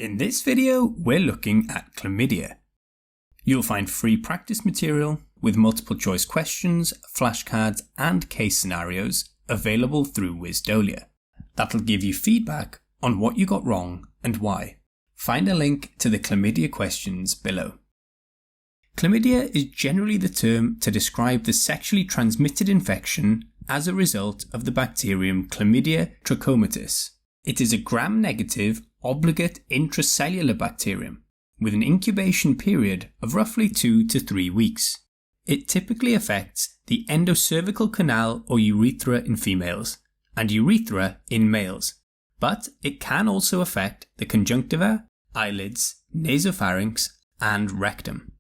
In this video, we're looking at chlamydia. You'll find free practice material with multiple choice questions, flashcards and case scenarios available through Wisdolia. That'll give you feedback on what you got wrong and why. Find a link to the chlamydia questions below. Chlamydia is generally the term to describe the sexually transmitted infection as a result of the bacterium Chlamydia Trachomatis. It is a gram-negative, obligate intracellular bacterium with an incubation period of roughly 2 to 3 weeks. It typically affects the endocervical canal or urethra in females and urethra in males, but it can also affect the conjunctiva, eyelids, nasopharynx, and rectum.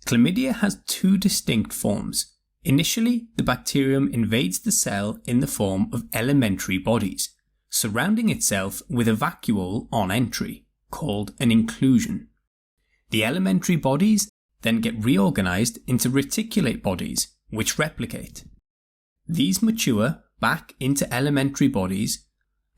Chlamydia has two distinct forms. Initially, the bacterium invades the cell in the form of elementary bodies, surrounding itself with a vacuole on entry, called an inclusion. The elementary bodies then get reorganized into reticulate bodies, which replicate. These mature back into elementary bodies,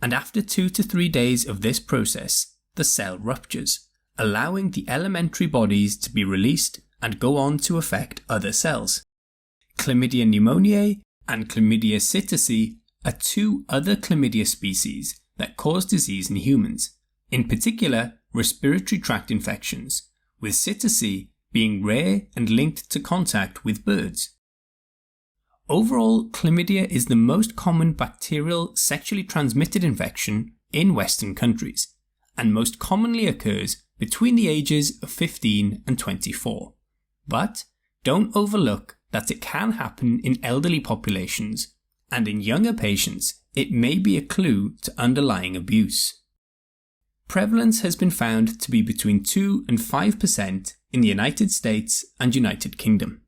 and after 2 to 3 days of this process, the cell ruptures, allowing the elementary bodies to be released and go on to affect other cells. Chlamydia pneumoniae and Chlamydia psittaci are two other chlamydia species that cause disease in humans, in particular respiratory tract infections, with psittaci being rare and linked to contact with birds. Overall, chlamydia is the most common bacterial sexually transmitted infection in Western countries, and most commonly occurs between the ages of 15 and 24. But don't overlook that it can happen in elderly populations, and in younger patients it may be a clue to underlying abuse. Prevalence has been found to be between 2 and 5% in the United States and United Kingdom.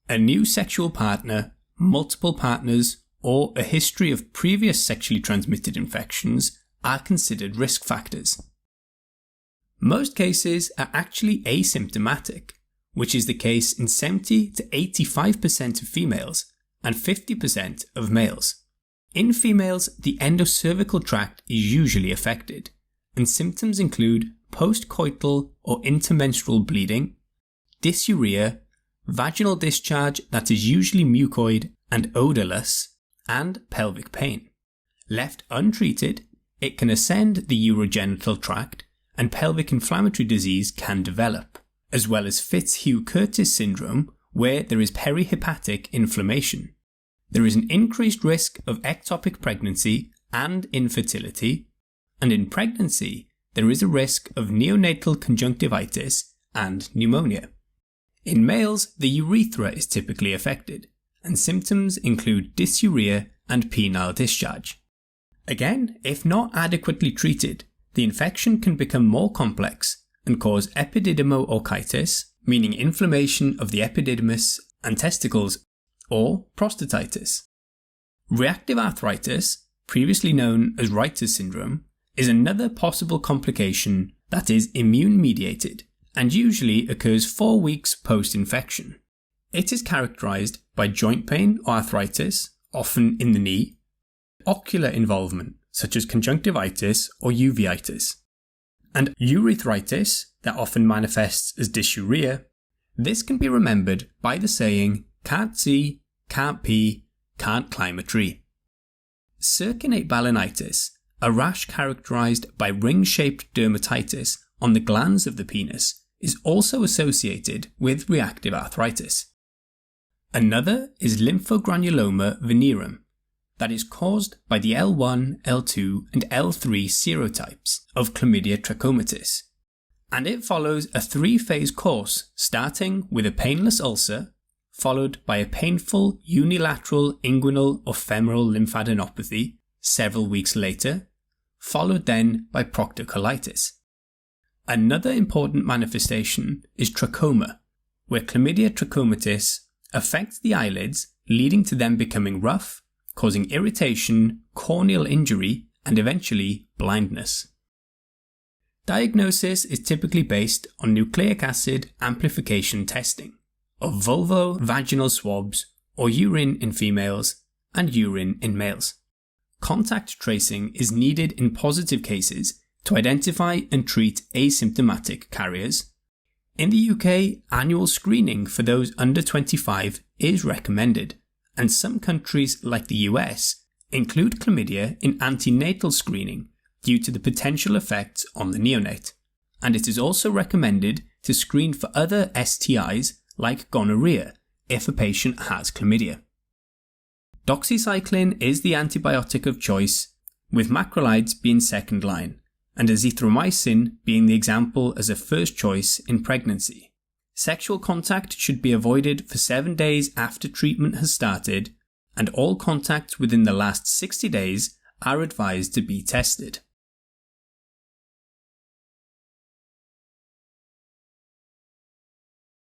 A new sexual partner, multiple partners, or a history of previous sexually transmitted infections are considered risk factors. Most cases are actually asymptomatic, which is the case in 70 to 85% of females and 50% of males. In females, the endocervical tract is usually affected, and symptoms include postcoital or intermenstrual bleeding, dysuria, vaginal discharge that is usually mucoid and odourless, and pelvic pain. Left untreated, it can ascend the urogenital tract and pelvic inflammatory disease can develop, as well as Fitzhugh-Curtis syndrome where there is perihepatic inflammation. There is an increased risk of ectopic pregnancy and infertility, and in pregnancy there is a risk of neonatal conjunctivitis and pneumonia. In males, the urethra is typically affected, and symptoms include dysuria and penile discharge. Again, if not adequately treated, the infection can become more complex and cause epididymo-orchitis, meaning inflammation of the epididymis and testicles, or prostatitis. Reactive arthritis, previously known as Rhesus syndrome, is another possible complication that is immune-mediated and usually occurs 4 weeks post-infection. It is characterized by joint pain or arthritis, often in the knee, ocular involvement such as conjunctivitis or uveitis, and urethritis that often manifests as dysuria. This can be remembered by the saying, can't see, can't pee, can't climb a tree. Circinate balanitis, a rash characterized by ring-shaped dermatitis on the glands of the penis, is also associated with reactive arthritis. Another is lymphogranuloma venereum, that is caused by the L1, L2 and L3 serotypes of Chlamydia Trachomatis, and it follows a 3-phase course starting with a painless ulcer, followed by a painful unilateral inguinal or femoral lymphadenopathy several weeks later, followed then by proctocolitis. Another important manifestation is trachoma, where Chlamydia Trachomatis affects the eyelids, leading to them becoming rough, causing irritation, corneal injury, and eventually blindness. Diagnosis is typically based on nucleic acid amplification testing of vulvo-vaginal swabs or urine in females and urine in males. Contact tracing is needed in positive cases to identify and treat asymptomatic carriers. In the UK, annual screening for those under 25 is recommended, and some countries like the US include chlamydia in antenatal screening due to the potential effects on the neonate, and it is also recommended to screen for other STIs like gonorrhea if a patient has chlamydia. Doxycycline is the antibiotic of choice, with macrolides being second line, and azithromycin being the example as a first choice in pregnancy. Sexual contact should be avoided for 7 days after treatment has started, and all contacts within the last 60 days are advised to be tested.